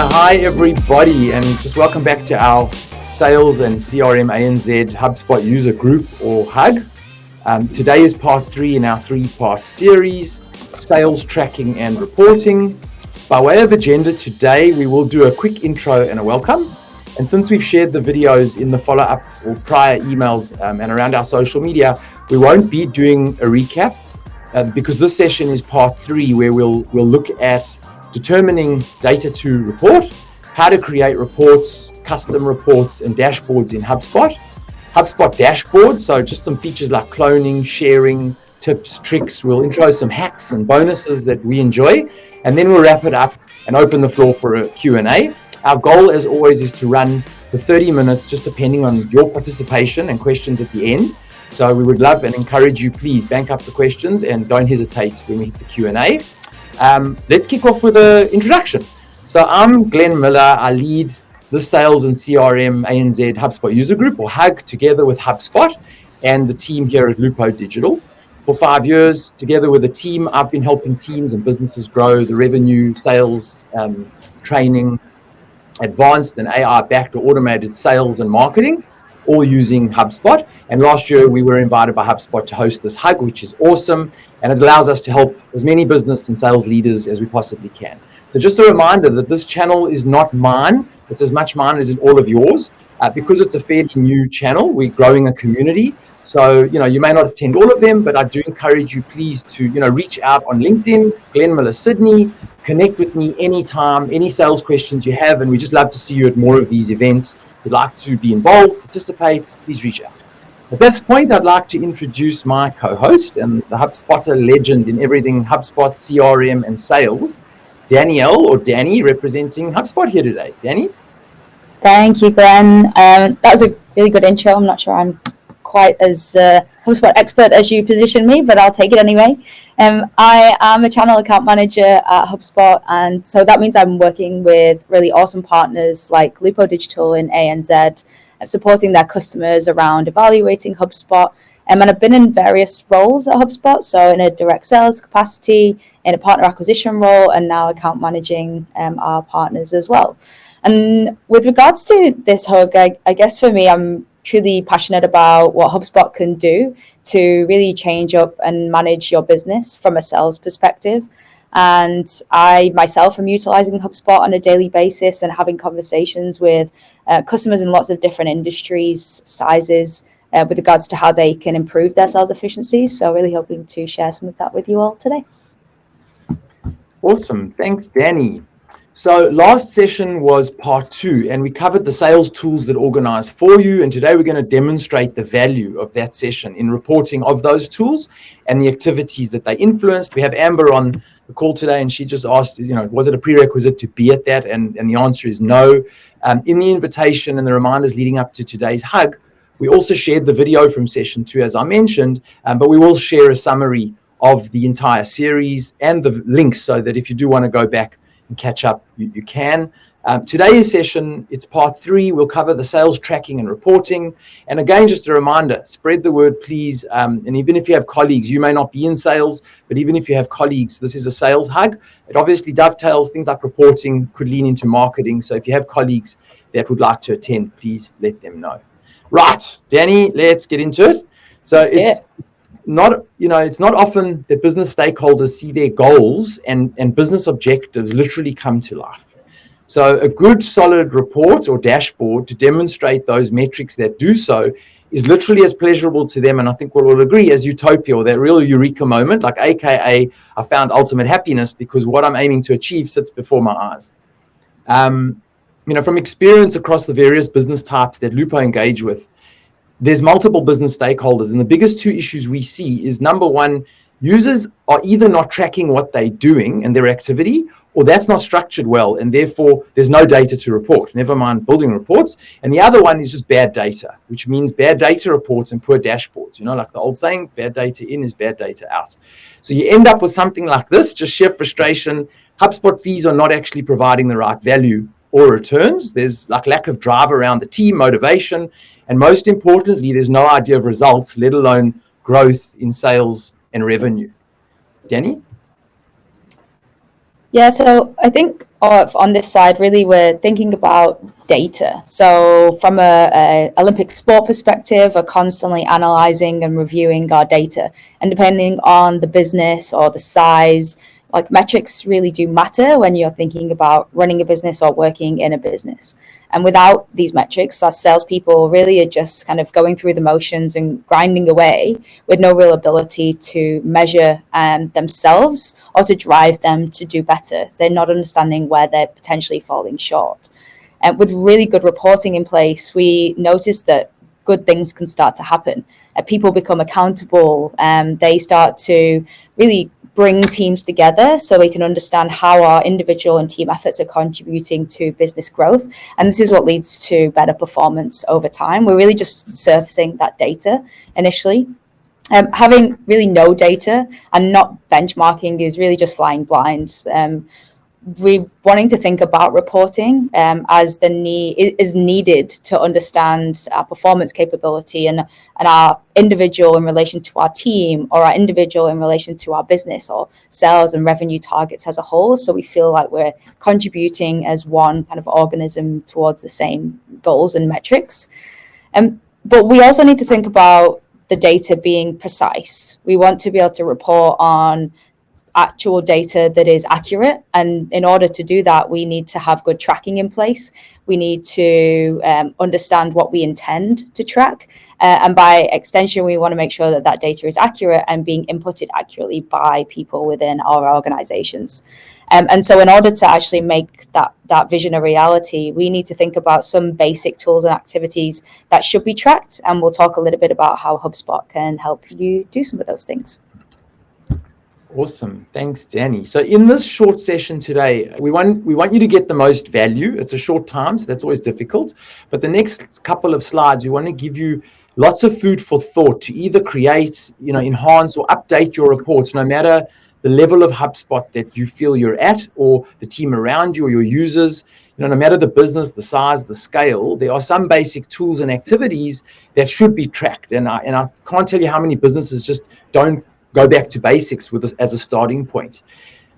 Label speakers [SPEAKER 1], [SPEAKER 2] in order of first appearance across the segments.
[SPEAKER 1] Hi everybody, and just welcome back to our Sales and CRM ANZ HubSpot user group, or HUG. Today is part 3 in our 3-part series, Sales Tracking and Reporting. By way of agenda today, we will do a quick intro and a welcome. And since we've shared the videos in the follow-up or prior emails and around our social media, we won't be doing a recap because this session is part 3, where we'll look at determining data to report, how to create reports, custom reports and dashboards in HubSpot. HubSpot dashboards, so just some features like cloning, sharing, tips, tricks. We'll intro some hacks and bonuses that we enjoy, and then we'll wrap it up and open the floor for a Q&A. Our goal, as always, is to run for 30 minutes, just depending on your participation and questions at the end. So we would love and encourage you, please bank up the questions and don't hesitate when we hit the Q&A. Let's kick off with an introduction. So I'm Glenn Miller. I lead the Sales and CRM ANZ HubSpot user group, or HUG, together with HubSpot and the team here at Lupo Digital. For 5 years, together with the team, I've been helping teams and businesses grow the revenue, sales, training, advanced and AI-backed or automated sales and marketing, all using HubSpot. And last year we were invited by HubSpot to host this HUG, which is awesome. And it allows us to help as many business and sales leaders as we possibly can. So just a reminder that this channel is not mine. It's as much mine as all of yours. Because it's a fairly new channel, we're growing a community. So, you may not attend all of them, but I do encourage you, please, to, reach out on LinkedIn, Glenn Miller Sydney, connect with me anytime, any sales questions you have. And we just love to see you at more of these events. If you'd like to be involved, participate, please reach out. At this point, I'd like to introduce my co-host and the HubSpotter legend in everything HubSpot, CRM, and sales, Danielle, or Danny, representing HubSpot here today. Danny?
[SPEAKER 2] Thank you, Glenn. That was a really good intro. I'm not sure I'm quite as HubSpot expert as you position me, but I'll take it anyway. I am a channel account manager at HubSpot, and so that means I'm working with really awesome partners like Lupo Digital in ANZ, supporting their customers around evaluating HubSpot. And I've been in various roles at HubSpot, so in a direct sales capacity, in a partner acquisition role, and now account managing our partners as well. And with regards to this HUG, I guess for me, I'm truly passionate about what HubSpot can do to really change up and manage your business from a sales perspective. And I myself am utilizing HubSpot on a daily basis and having conversations with customers in lots of different industries, sizes, with regards to how they can improve their sales efficiencies. So really hoping to share some of that with you all today.
[SPEAKER 1] Awesome. Thanks, Danny. So last session was part 2, and we covered the sales tools that organize for you. And today we're going to demonstrate the value of that session in reporting of those tools and the activities that they influenced. We have Amber on the call today, and she just asked, was it a prerequisite to be at that? And the answer is no. In the invitation and the reminders leading up to today's HUG, we also shared the video from session 2, as I mentioned, but we will share a summary of the entire series and the links so that if you do want to go back and catch up, you can. Today's session, it's part 3. We'll cover the sales tracking and reporting. And again, just a reminder, spread the word, please. And even if you have colleagues, you may not be in sales, but even if you have colleagues, this is a sales HUG. It obviously dovetails things like reporting, could lean into marketing. So if you have colleagues that would like to attend, please let them know. Right, Danny, let's get into it. So it's not often that business stakeholders see their goals and business objectives literally come to life. So a good solid report or dashboard to demonstrate those metrics that do so is literally as pleasurable to them, and I think we'll all agree, as utopia, or that real eureka moment, like AKA I found ultimate happiness because what I'm aiming to achieve sits before my eyes. From experience across the various business types that Lupo engage with, there's multiple business stakeholders, and the biggest 2 issues we see is, number one, users are either not tracking what they're doing and their activity, or that's not structured well, and therefore there's no data to report, never mind building reports. And the other one is just bad data, which means bad data reports and poor dashboards. Like the old saying, bad data in is bad data out. So you end up with something like this, just sheer frustration. HubSpot fees are not actually providing the right value or returns. There's lack of drive around the team, motivation, and most importantly, there's no idea of results, let alone growth in sales and revenue. Danny?
[SPEAKER 2] Yeah, so I think on this side, really, we're thinking about data. So from a Olympic sport perspective, we're constantly analyzing and reviewing our data. And depending on the business or the size, like metrics really do matter when you're thinking about running a business or working in a business. And without these metrics, our salespeople really are just kind of going through the motions and grinding away with no real ability to measure themselves or to drive them to do better. So they're not understanding where they're potentially falling short. And with really good reporting in place, we noticed that good things can start to happen. People become accountable and they start to really bring teams together so we can understand how our individual and team efforts are contributing to business growth. And this is what leads to better performance over time. We're really just surfacing that data initially. Having really no data and not benchmarking is really just flying blind. We're wanting to think about reporting as the need is needed to understand our performance capability and our individual in relation to our team, or our individual in relation to our business or sales and revenue targets as a whole. So we feel like we're contributing as one kind of organism towards the same goals and metrics. But we also need to think about the data being precise. We want to be able to report on actual data that is accurate, and in order to do that, we need to have good tracking in place. We need to understand what we intend to track, and by extension, we want to make sure that that data is accurate and being inputted accurately by people within our organizations. And so in order to actually make that vision a reality, we need to think about some basic tools and activities that should be tracked, and we'll talk a little bit about how HubSpot can help you do some of those things.
[SPEAKER 1] Awesome. Thanks, Danny. So in this short session today, we want you to get the most value. It's a short time, so that's always difficult. But the next couple of slides, we want to give you lots of food for thought to either create, enhance or update your reports, no matter the level of HubSpot that you feel you're at, or the team around you, or your users. No matter the business, the size, the scale, there are some basic tools and activities that should be tracked. And I can't tell you how many businesses just don't go back to basics with this as a starting point.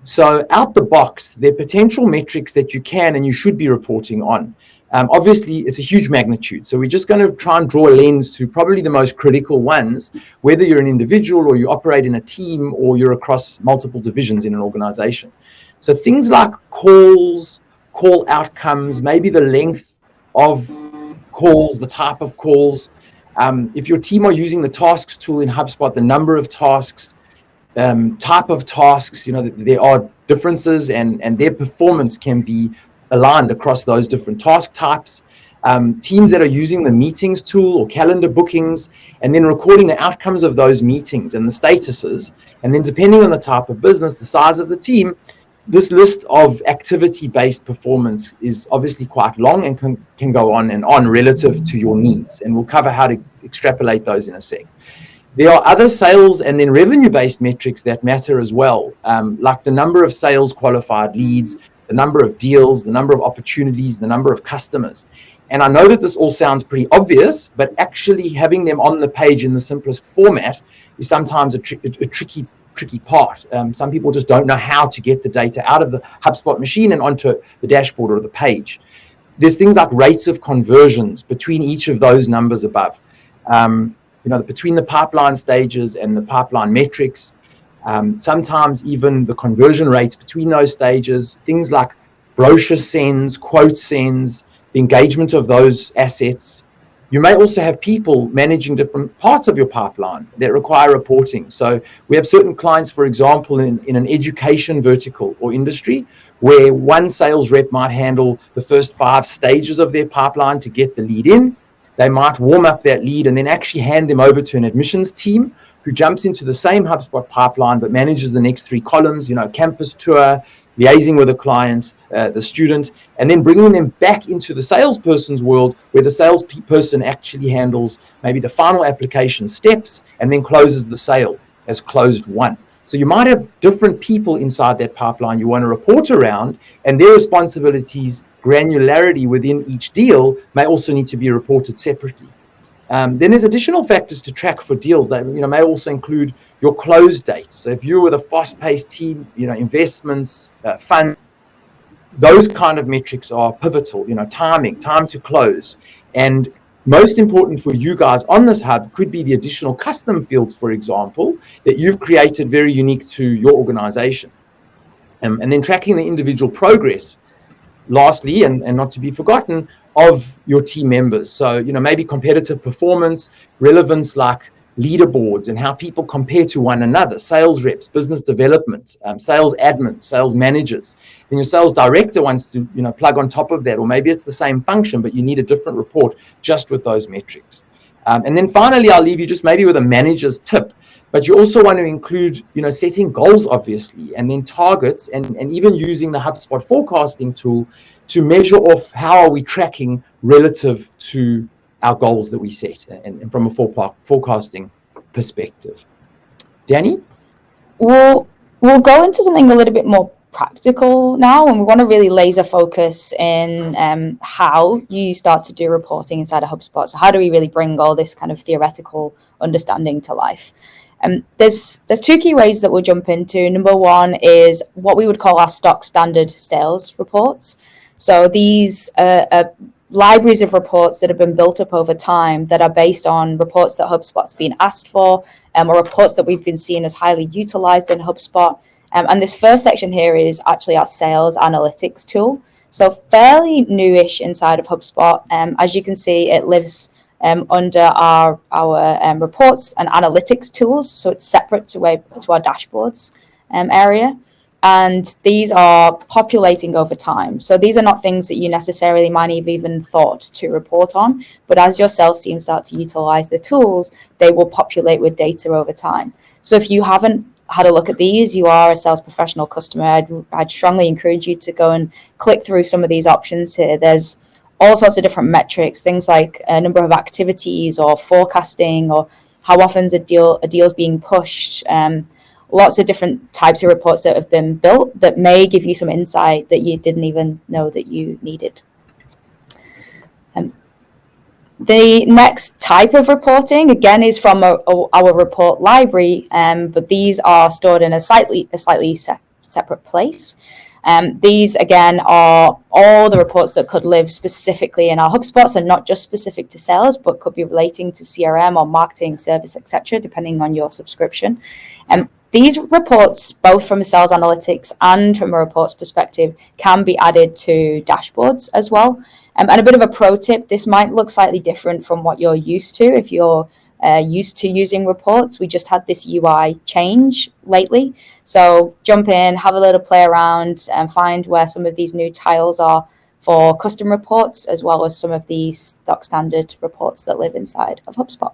[SPEAKER 1] So out the box, there are potential metrics that you can and you should be reporting on. Obviously, it's a huge magnitude. So we're just going to try and draw a lens to probably the most critical ones, whether you're an individual or you operate in a team or you're across multiple divisions in an organization. So things like calls, call outcomes, maybe the length of calls, the type of calls. If your team are using the tasks tool in HubSpot, the number of tasks, type of tasks, there are differences and their performance can be aligned across those different task types. Teams that are using the meetings tool or calendar bookings, and then recording the outcomes of those meetings and the statuses. And then depending on the type of business, the size of the team, this list of activity-based performance is obviously quite long and can go on and on relative to your needs. And we'll cover how to extrapolate those in a sec. There are other sales and then revenue-based metrics that matter as well, like the number of sales qualified leads, the number of deals, the number of opportunities, the number of customers. And I know that this all sounds pretty obvious, but actually having them on the page in the simplest format is sometimes a tricky part. Some people just don't know how to get the data out of the HubSpot machine and onto the dashboard or the page. There's things like rates of conversions between each of those numbers above. Between the pipeline stages and the pipeline metrics, sometimes even the conversion rates between those stages, things like brochure sends, quote sends, the engagement of those assets. You may also have people managing different parts of your pipeline that require reporting. So we have certain clients, for example, in an education vertical or industry, where one sales rep might handle the first 5 stages of their pipeline to get the lead in. They might warm up that lead and then actually hand them over to an admissions team who jumps into the same HubSpot pipeline but manages the next 3 columns, campus tour, liaising with the client, the student, and then bringing them back into the salesperson's world, where the salesperson actually handles maybe the final application steps and then closes the sale as closed won. So you might have different people inside that pipeline you want to report around, and their responsibilities, granularity within each deal may also need to be reported separately. Then there's additional factors to track for deals that may also include your close dates. So if you're with a fast-paced team, investments, funds, those kind of metrics are pivotal, timing, time to close. And most important for you guys on this hub could be the additional custom fields, for example, that you've created very unique to your organization. And then tracking the individual progress, lastly, and not to be forgotten, of your team members. So, maybe competitive performance, relevance like leaderboards and how people compare to one another, sales reps, business development, sales admins, sales managers. And your sales director wants to, plug on top of that, or maybe it's the same function, but you need a different report just with those metrics. And then finally, I'll leave you just maybe with a manager's tip. But you also want to include, setting goals, obviously, and then targets, and even using the HubSpot forecasting tool to measure off how are we tracking relative to our goals that we set, and from a forecasting perspective. Danny?
[SPEAKER 2] We'll go into something a little bit more practical now, and we want to really laser focus in how you start to do reporting inside of HubSpot. So how do we really bring all this kind of theoretical understanding to life? There's two key ways that we'll jump into. Number one is what we would call our stock standard sales reports. So these are libraries of reports that have been built up over time that are based on reports that HubSpot's been asked for, or reports that we've been seeing as highly utilized in HubSpot. And this first section here is actually our sales analytics tool. So fairly newish inside of HubSpot. As you can see, it lives under our reports and analytics tools. So it's separate to our dashboards area. And these are populating over time. So these are not things that you necessarily might have even thought to report on. But as your sales team start to utilize the tools, they will populate with data over time. So if you haven't had a look at these, you are a sales professional customer, I'd strongly encourage you to go and click through some of these options here. There's all sorts of different metrics, things like a number of activities or forecasting, or how often a deal's being pushed. Lots of different types of reports that have been built that may give you some insight that you didn't even know that you needed. The next type of reporting, again, is from our report library, but these are stored in a slightly separate place. These, again, are all the reports that could live specifically in our HubSpot, so not just specific to sales, but could be relating to CRM or marketing, service, etc., depending on your subscription. These reports, both from a sales analytics and from a reports perspective, can be added to dashboards as well. And a bit of a pro tip, this might look slightly different from what you're used to. If you're used to using reports, we just had this UI change lately. So jump in, have a little play around, and find where some of these new tiles are for custom reports, as well as some of these stock standard reports that live inside of HubSpot.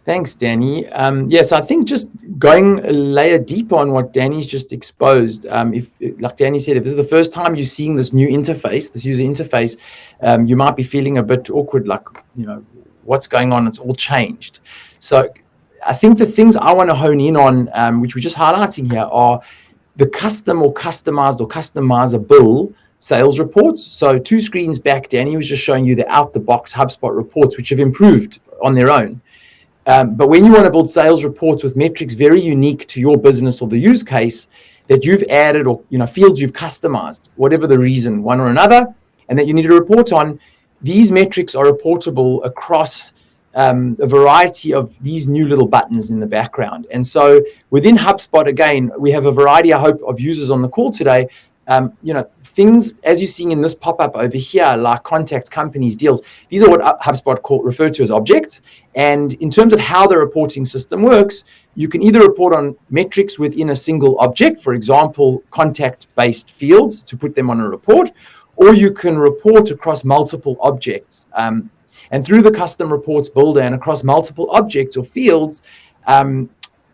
[SPEAKER 1] Thanks, Danny. Yes, I think just going a layer deeper on what Danny's just exposed, if, like Danny said, if this is the first time you're seeing this new interface, this user interface, you might be feeling a bit awkward, like, what's going on? It's all changed. So I think the things I want to hone in on, which we're just highlighting here, are the custom or customized or customizable sales reports. So 2 screens back, Danny was just showing you the out-the-box HubSpot reports, which have improved on their own. But when you want to build sales reports with metrics very unique to your business or the use case that you've added, or fields you've customized, whatever the reason, one or another, and that you need to report on, these metrics are reportable across a variety of these new little buttons in the background. And so within HubSpot, again, we have a variety, I hope, of users on the call today. Things, as you're seeing in this pop-up over here, like contacts, companies, deals, these are what HubSpot referred to as objects. And in terms of how the reporting system works, you can either report on metrics within a single object, for example, contact-based fields, to put them on a report, or you can report across multiple objects. And through the custom reports builder and across multiple objects or fields,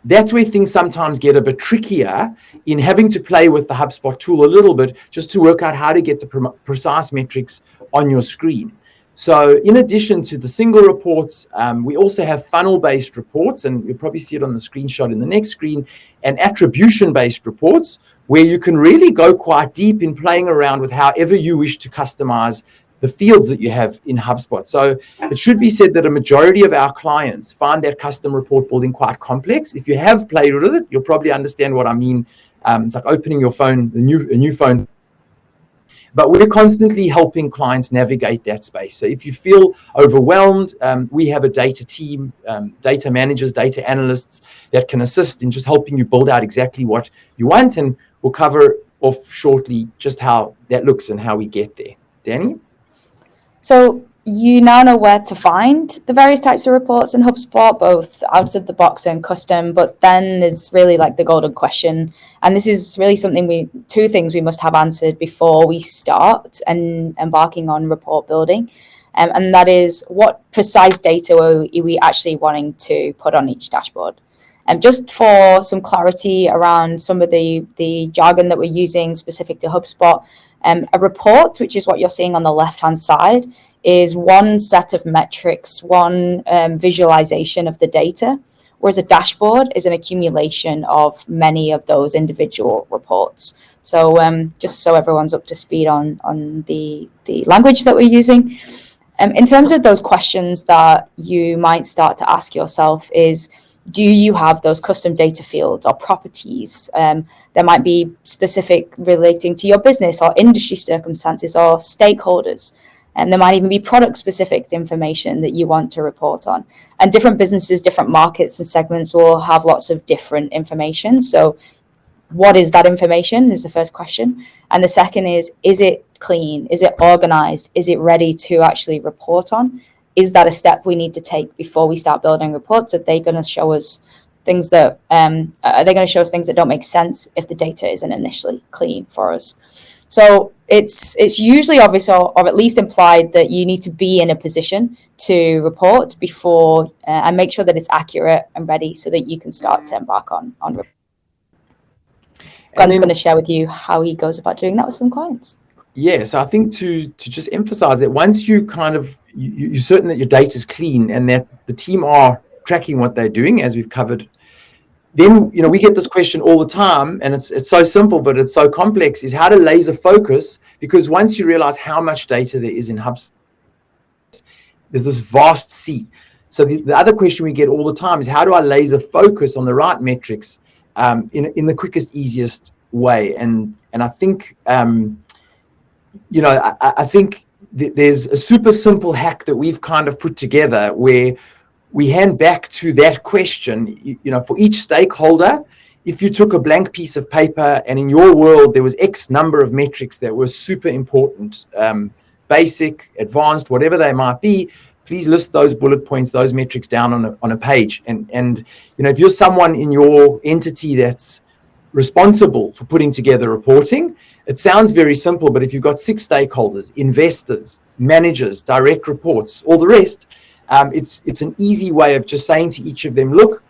[SPEAKER 1] that's where things sometimes get a bit trickier in having to play with the HubSpot tool a little bit just to work out how to get the precise metrics on your screen. So in addition to the single reports, we also have funnel-based reports, and you'll probably see it on the screenshot in the next screen, and attribution-based reports, where you can really go quite deep in playing around with however you wish to customize the fields that you have in HubSpot. So it should be said that a majority of our clients find that custom report building quite complex. If you have played with it, you'll probably understand what I mean. It's like opening your phone, a new phone, But we're constantly helping clients navigate that space. So if you feel overwhelmed, we have a data team, data managers, data analysts that can assist in just helping you build out exactly what you want. And we'll cover off shortly just how that looks and how we get there. Danny?
[SPEAKER 2] So you now know where to find the various types of reports in HubSpot, both out of the box and custom, but then is really like the golden question. And this is really two things we must have answered before we start and embarking on report building. And that is, what precise data are we actually wanting to put on each dashboard? And just for some clarity around some of the jargon that we're using specific to HubSpot, a report, which is what you're seeing on the left-hand side, is one set of metrics, one visualization of the data, whereas a dashboard is an accumulation of many of those individual reports. So just so everyone's up to speed on the language that we're using. In terms of those questions that you might start to ask yourself is, do you have those custom data fields or properties? There might be specific relating to your business or industry circumstances or stakeholders. And there might even be product-specific information that you want to report on. And different businesses, different markets and segments will have lots of different information. So what is that information is the first question. And the second is it clean? Is it organized? Is it ready to actually report on? Is that a step we need to take before we start building reports? Are they going to show us things that don't make sense if the data isn't initially clean for us? So it's usually obvious or at least implied that you need to be in a position to report before and make sure that it's accurate and ready so that you can start to embark on report. Glenn's going to share with you how he goes about doing that with some clients.
[SPEAKER 1] Yeah, so I think to just emphasize that once you kind of you're certain that your data is clean and that the team are tracking what they're doing, as we've covered, then we get this question all the time, and it's so simple but it's so complex, is how to laser focus, because once you realize how much data there is in HubSpot, there's this vast sea. So the other question we get all the time is, how do I laser focus on the right metrics in the quickest, easiest way? And I think I think there's a super simple hack that we've kind of put together where we hand back to that question, for each stakeholder. If you took a blank piece of paper and in your world there was X number of metrics that were super important, basic, advanced, whatever they might be, please list those bullet points, those metrics down on a page. And if you're someone in your entity that's responsible for putting together reporting, it sounds very simple, but if you've got 6 stakeholders, investors, managers, direct reports, all the rest, it's an easy way of just saying to each of them, look,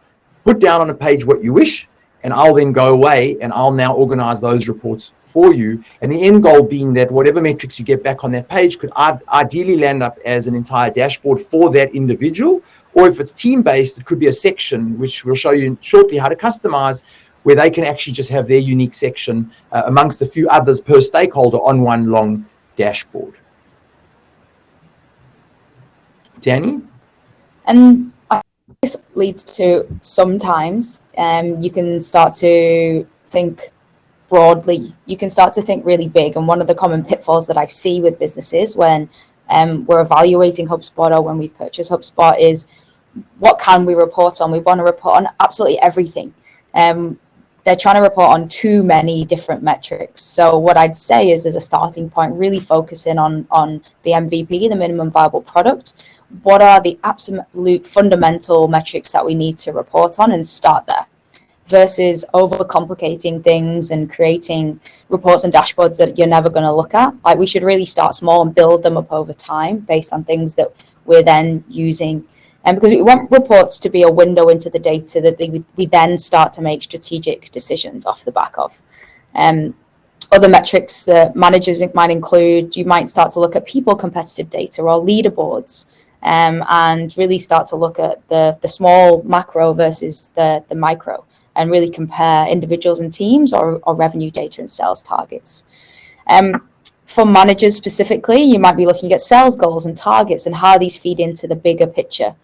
[SPEAKER 1] put down on a page what you wish, and I'll then go away and I'll now organize those reports for you. And the end goal being that whatever metrics you get back on that page could ideally land up as an entire dashboard for that individual. Or if it's team-based, it could be a section, which we'll show you shortly how to customize, where they can actually just have their unique section amongst a few others per stakeholder on one long dashboard. Danny?
[SPEAKER 2] And this leads to sometimes you can start to think broadly. You can start to think really big. And one of the common pitfalls that I see with businesses when we're evaluating HubSpot or when we've purchased HubSpot is, what can we report on? We want to report on absolutely everything. They're trying to report on too many different metrics. So what I'd say is, as a starting point, really focusing on the MVP, the minimum viable product. What are the absolute fundamental metrics that we need to report on, and start there, versus overcomplicating things and creating reports and dashboards that you're never going to look at. Like, we should really start small and build them up over time based on things that we're then using. And because we want reports to be a window into the data that we then start to make strategic decisions off the back of. Other metrics that managers might include, you might start to look at people competitive data or leaderboards, and really start to look at the small macro versus the micro, and really compare individuals and teams or revenue data and sales targets. For managers specifically, you might be looking at sales goals and targets and how these feed into the bigger picture.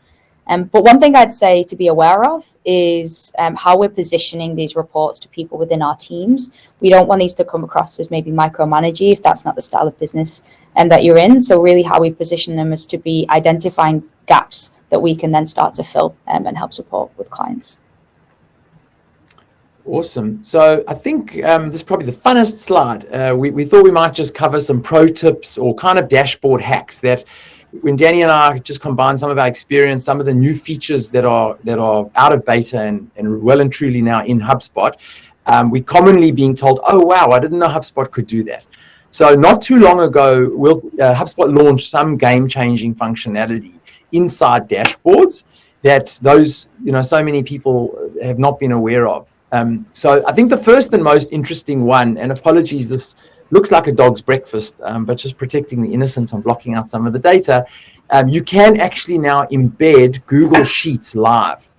[SPEAKER 2] But one thing I'd say to be aware of is how we're positioning these reports to people within our teams. We don't want these to come across as maybe micromanaging if that's not the style of business that you're in. So really how we position them is to be identifying gaps that we can then start to fill and help support with clients.
[SPEAKER 1] Awesome. So I think this is probably the funnest slide. We thought we might just cover some pro tips or kind of dashboard hacks that when Danny and I just combine some of our experience, some of the new features that are out of beta and well and truly now in HubSpot, we're commonly being told, oh, wow, I didn't know HubSpot could do that. So not too long ago, HubSpot launched some game-changing functionality inside dashboards that those, so many people have not been aware of. So I think the first and most interesting one, and apologies, this looks like a dog's breakfast, but just protecting the innocent and blocking out some of the data, you can actually now embed Google Sheets live.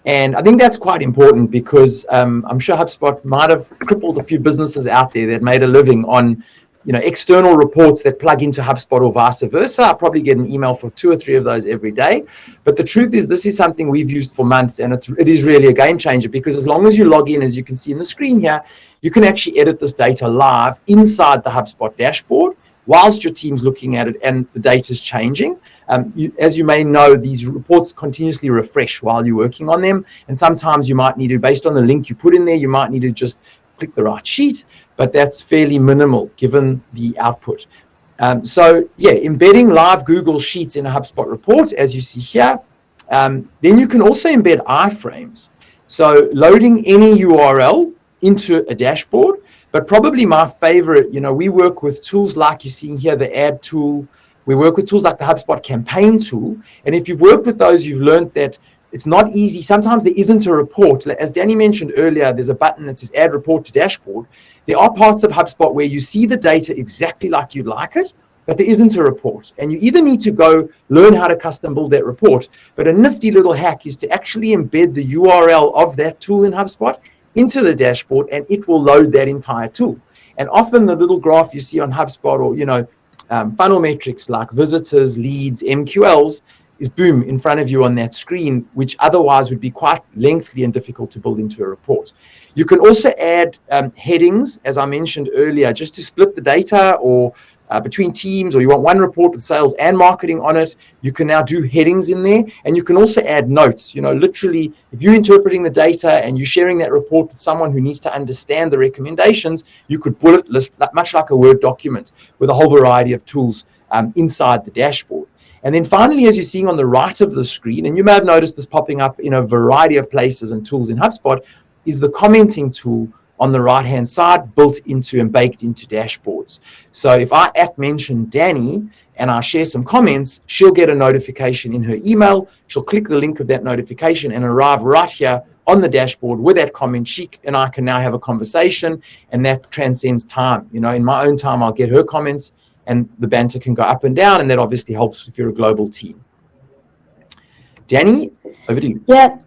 [SPEAKER 1] And I think that's quite important because I'm sure HubSpot might have crippled a few businesses out there that made a living on external reports that plug into HubSpot or vice versa. I probably get an email for 2 or 3 of those every day. But the truth is, this is something we've used for months, and it is really a game changer because as long as you log in, as you can see in the screen here, you can actually edit this data live inside the HubSpot dashboard whilst your team's looking at it and the data is changing. As you may know, these reports continuously refresh while you're working on them. And sometimes you might need to, based on the link you put in there, you might need to just click the right sheet, but that's fairly minimal given the output. So embedding live Google Sheets in a HubSpot report, as you see here. Then you can also embed iframes. So loading any URL into a dashboard, but probably my favorite, we work with tools like you're seeing here, the ad tool. We work with tools like the HubSpot campaign tool. And if you've worked with those, you've learned that it's not easy. Sometimes there isn't a report. As Danny mentioned earlier, there's a button that says add report to dashboard. There are parts of HubSpot where you see the data exactly like you'd like it, but there isn't a report. And you either need to go learn how to custom build that report, but a nifty little hack is to actually embed the URL of that tool in HubSpot into the dashboard, and it will load that entire tool. And often the little graph you see on HubSpot or, funnel metrics like visitors, leads, MQLs, is boom in front of you on that screen, which otherwise would be quite lengthy and difficult to build into a report. You can also add headings, as I mentioned earlier, just to split the data or between teams, or you want one report with sales and marketing on it. You can now do headings in there, and you can also add notes. Literally, if you're interpreting the data and you're sharing that report with someone who needs to understand the recommendations, you could bullet list, much like a Word document, with a whole variety of tools inside the dashboard. And then finally, as you're seeing on the right of the screen, and you may have noticed this popping up in a variety of places and tools in HubSpot, is the commenting tool on the right-hand side, built into and baked into dashboards. So if I mention Danny and I share some comments, she'll get a notification in her email. She'll click the link of that notification and arrive right here on the dashboard with that comment. She and I can now have a conversation, and that transcends time. In my own time, I'll get her comments, and the banter can go up and down, and that obviously helps if you're a global team. Danny, over to you.
[SPEAKER 2] Yeah,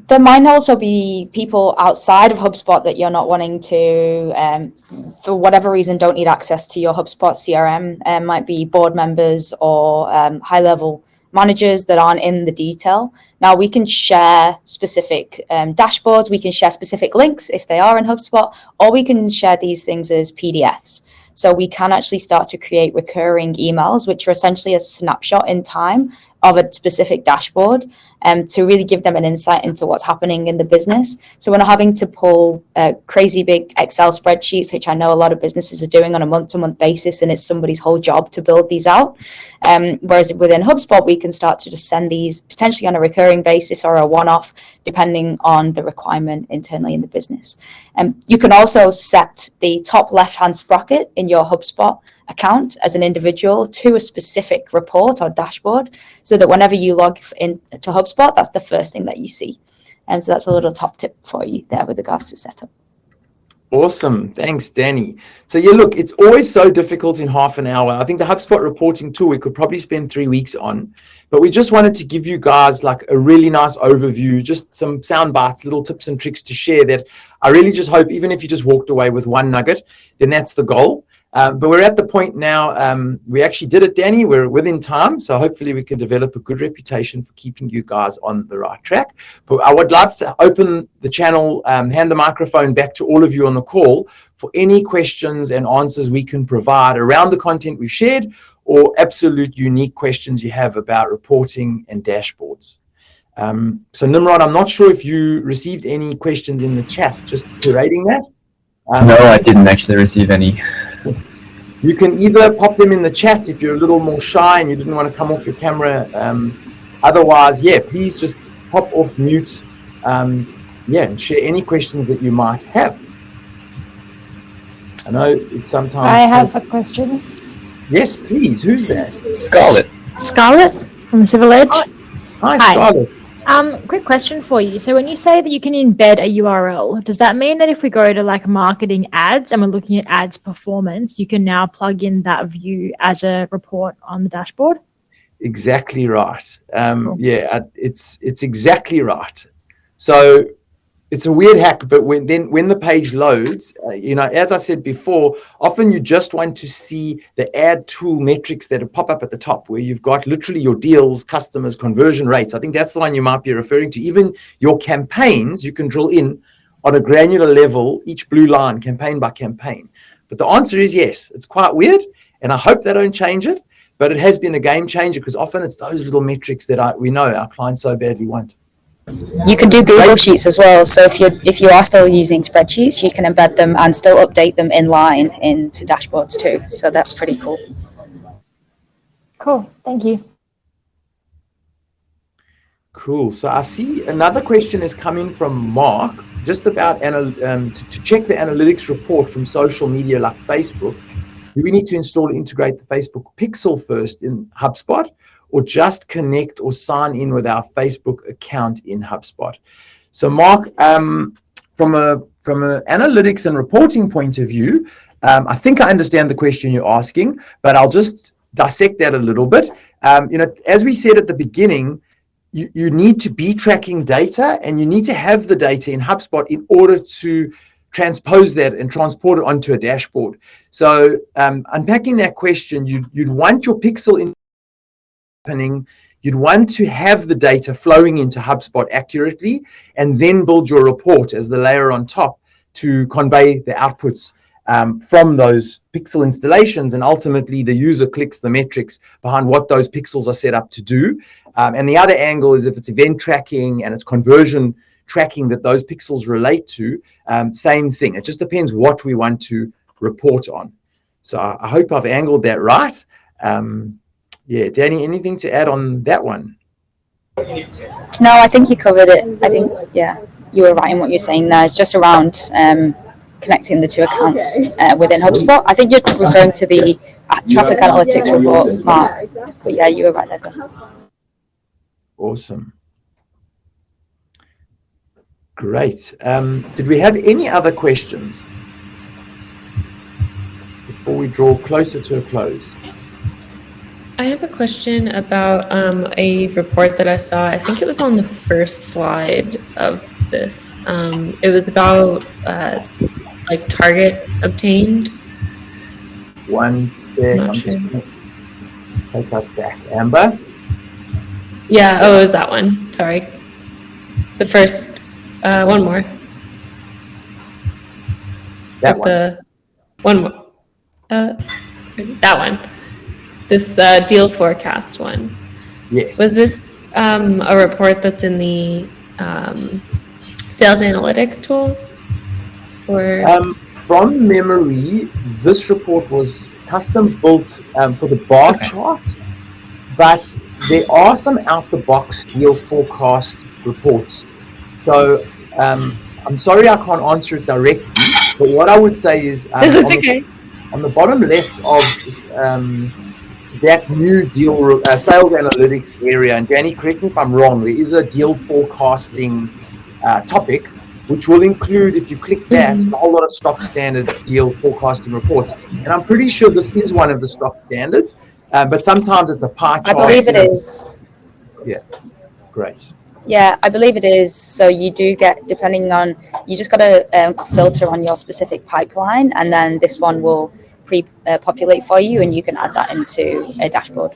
[SPEAKER 2] there might also be people outside of HubSpot that you're not wanting to, for whatever reason, don't need access to your HubSpot CRM. Might be board members or high-level managers that aren't in the detail. Now, we can share specific dashboards. We can share specific links if they are in HubSpot, or we can share these things as PDFs. So we can actually start to create recurring emails, which are essentially a snapshot in time of a specific dashboard, to really give them an insight into what's happening in the business. So we're not having to pull crazy big Excel spreadsheets, which I know a lot of businesses are doing on a month-to-month basis, and it's somebody's whole job to build these out. Whereas within HubSpot, we can start to just send these potentially on a recurring basis or a one-off, depending on the requirement internally in the business. You can also set the top left-hand sprocket in your HubSpot account as an individual to a specific report or dashboard, so that whenever you log in to HubSpot, that's the first thing that you see. And so that's a little top tip for you there with regards to setup.
[SPEAKER 1] Awesome. Thanks, Danny. So look, it's always so difficult in half an hour. I think the HubSpot reporting tool, we could probably spend 3 weeks on, but we just wanted to give you guys like a really nice overview, just some sound bites, little tips and tricks to share that I really just hope, even if you just walked away with one nugget, then that's the goal. But we're at the point now, we actually did it, Danny. We're within time. So hopefully we can develop a good reputation for keeping you guys on the right track. But I would love to open the channel, hand the microphone back to all of you on the call for any questions and answers we can provide around the content we've shared, or absolute unique questions you have about reporting and dashboards. So Nimrod, I'm not sure if you received any questions in the chat, just curating that.
[SPEAKER 3] No, I didn't actually receive any.
[SPEAKER 1] You can either pop them in the chat if you're a little more shy and you didn't want to come off your camera. Otherwise, please just pop off mute, and share any questions that you might have. I know it's sometimes...
[SPEAKER 4] I have a question.
[SPEAKER 1] Yes, please. Who's that?
[SPEAKER 3] Scarlett.
[SPEAKER 4] Scarlett from Civil Edge.
[SPEAKER 1] Hi, Scarlett.
[SPEAKER 4] Quick question for you. So when you say that you can embed a URL, does that mean that if we go to like marketing ads and we're looking at ads performance, you can now plug in that view as a report on the dashboard?
[SPEAKER 1] Exactly right.
[SPEAKER 4] Cool.
[SPEAKER 1] It's exactly right. So it's a weird hack, but when the page loads, as I said before, often you just want to see the ad tool metrics that pop up at the top, where you've got literally your deals, customers, conversion rates. I think that's the one you might be referring to. Even your campaigns, you can drill in on a granular level, each blue line, campaign by campaign. But the answer is yes. It's quite weird, and I hope they don't change it, but it has been a game changer, because often it's those little metrics that we know our clients so badly want.
[SPEAKER 2] You can do Google Sheets as well. So if you are still using spreadsheets, you can embed them and still update them in line into dashboards too. So that's pretty cool.
[SPEAKER 4] Cool. Thank you.
[SPEAKER 1] Cool. So I see another question is coming from Mark, just about to check the analytics report from social media like Facebook. Do we need to install and integrate the Facebook pixel first in HubSpot, or just connect or sign in with our Facebook account in HubSpot? So Mark, from an analytics and reporting point of view, I think I understand the question you're asking, but I'll just dissect that a little bit. As we said at the beginning, you need to be tracking data, and you need to have the data in HubSpot in order to transpose that and transport it onto a dashboard. So unpacking that question, you'd want your pixel in happening, you'd want to have the data flowing into HubSpot accurately, and then build your report as the layer on top to convey the outputs from those pixel installations, and ultimately the user clicks the metrics behind what those pixels are set up to do. And the other angle is if it's event tracking and it's conversion tracking that those pixels relate to, same thing. It just depends what we want to report on. So I hope I've angled that right. Danny, anything to add on that one?
[SPEAKER 2] No, I think you covered it. I think, you were right in what you're saying there. It's just around connecting the two accounts within HubSpot. I think you're referring to the traffic analytics report, Mark. But yeah, you were right there.
[SPEAKER 1] Awesome. Great. Did we have any other questions before we draw closer to a close?
[SPEAKER 5] I have a question about a report that I saw. I think it was on the first slide of this. It was about target obtained.
[SPEAKER 1] One sec. I'm just going to take us back. Amber?
[SPEAKER 5] Yeah, it was that one. Sorry. The first, one more.
[SPEAKER 1] That one.
[SPEAKER 5] One more. That one. This deal forecast one.
[SPEAKER 1] Yes.
[SPEAKER 5] Was this a report that's in the sales analytics tool? Or
[SPEAKER 1] from memory, this report was custom built for the bar chart, but there are some out-the-box deal forecast reports. So I'm sorry I can't answer it directly, but what I would say is
[SPEAKER 5] it's okay.
[SPEAKER 1] On the bottom left of that new deal sales analytics area, and Danny, correct me if I'm wrong, there is a deal forecasting topic, which will include, if you click that, a whole lot of stock standard deal forecasting reports. And I'm pretty sure this is one of the stock standards, but sometimes it's a pie chart.
[SPEAKER 2] I believe it is.
[SPEAKER 1] Yeah, great.
[SPEAKER 2] Yeah, I believe it is. So you do get, depending on, you just got to filter on your specific pipeline, and then this one will pre-populate for you, and you can add that into a dashboard.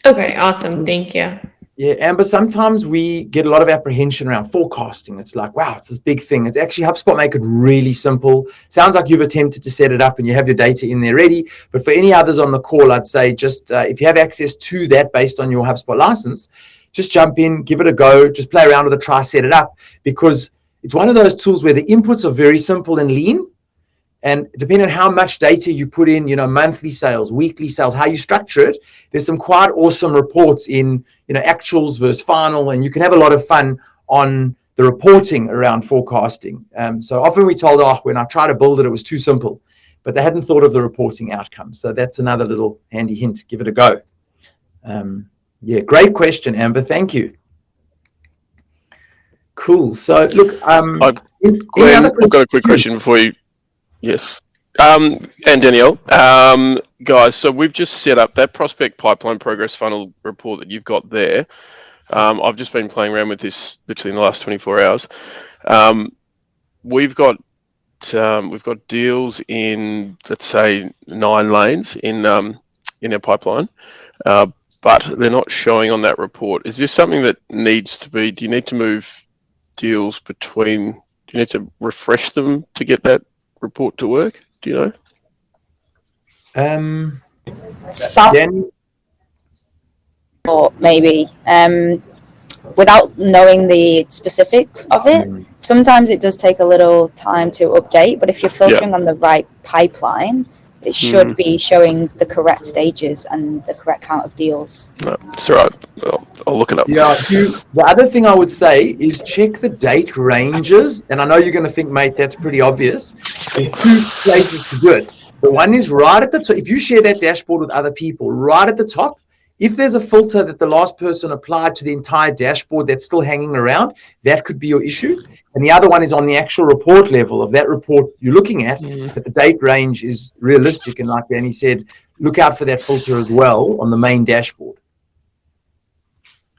[SPEAKER 5] Okay, awesome. Thank you.
[SPEAKER 1] Yeah, Amber, sometimes we get a lot of apprehension around forecasting. It's like, wow, it's this big thing. It's actually HubSpot make it really simple. Sounds like you've attempted to set it up and you have your data in there ready. But for any others on the call, I'd say just if you have access to that based on your HubSpot license, just jump in, give it a go, just play around with it, try set it up, because it's one of those tools where the inputs are very simple and lean. And depending on how much data you put in, monthly sales, weekly sales, how you structure it, there's some quite awesome reports in, actuals versus final, and you can have a lot of fun on the reporting around forecasting. So often we told, when I tried to build it, it was too simple, but they hadn't thought of the reporting outcomes. So that's another little handy hint. Give it a go. Great question, Amber. Thank you. Cool. So look,
[SPEAKER 6] Glenn, I've got a quick question before you. Yes. And Danielle, guys, so we've just set up that prospect pipeline progress funnel report that you've got there. I've just been playing around with this literally in the last 24 hours. We've got deals in, let's say, 9 lanes in our pipeline, but they're not showing on that report. Is this something that needs to be? Do you need to move deals between? Do you need to refresh them to get that report to work? Do you know?
[SPEAKER 2] Or maybe without knowing the specifics of it, sometimes it does take a little time to update, but if you're filtering on the right pipeline, it should be showing the correct stages and the correct count of deals.
[SPEAKER 6] No, it's all right. I'll look it up.
[SPEAKER 1] Yeah. The other thing I would say is check the date ranges. And I know you're going to think, mate, that's pretty obvious. There's 2 places to do it. The one is right at the top. If you share that dashboard with other people, right at the top, if there's a filter that the last person applied to the entire dashboard that's still hanging around, that could be your issue. And the other one is on the actual report level of that report you're looking at, that the date range is realistic. And like Danny said, look out for that filter as well on the main dashboard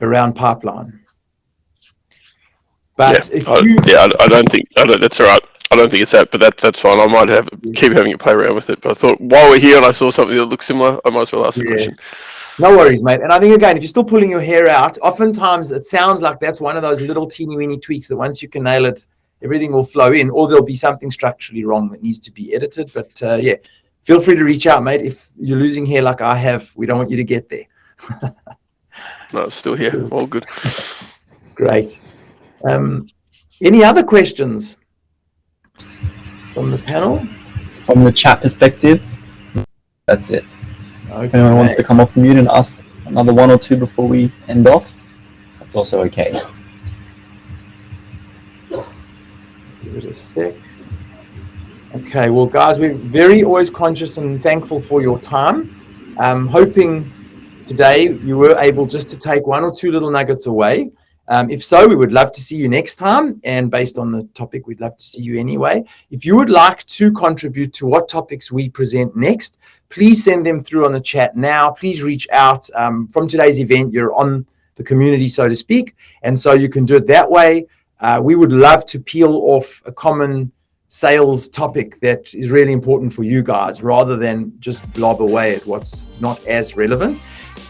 [SPEAKER 1] around pipeline. But
[SPEAKER 6] I don't think that's all right. I don't think it's that, but that's fine. I might keep having it play around with it. But I thought while we're here and I saw something that looks similar, I might as well ask the question.
[SPEAKER 1] No worries, mate. And I think, again, if you're still pulling your hair out, oftentimes it sounds like that's one of those little teeny-weeny tweaks that once you can nail it, everything will flow in, or there'll be something structurally wrong that needs to be edited. But, feel free to reach out, mate. If you're losing hair like I have, we don't want you to get there.
[SPEAKER 6] No, it's still here. All good.
[SPEAKER 1] Great. Any other questions from the panel?
[SPEAKER 3] From the chat perspective, that's it.
[SPEAKER 1] Okay.
[SPEAKER 3] If anyone wants to come off mute and ask another 1 or 2 before we end off, that's also okay.
[SPEAKER 1] Give it a sec. Okay, well, guys, we're very always conscious and thankful for your time. Hoping today you were able just to take 1 or 2 little nuggets away. If so, we would love to see you next time. And based on the topic, we'd love to see you anyway. If you would like to contribute to what topics we present next, please send them through on the chat now. Please reach out. From today's event, you're on the community, so to speak. And so you can do it that way. We would love to peel off a common sales topic that is really important for you guys, rather than just blob away at what's not as relevant.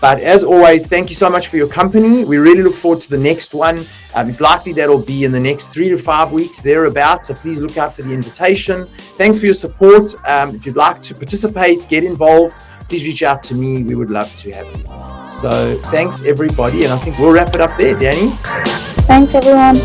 [SPEAKER 1] But as always, thank you so much for your company. We really look forward to the next one. It's likely that'll be in the next 3 to 5 weeks, thereabouts. So please look out for the invitation. Thanks for your support. If you'd like to participate, get involved, please reach out to me. We would love to have you. So thanks, everybody. And I think we'll wrap it up there, Danny.
[SPEAKER 2] Thanks, everyone.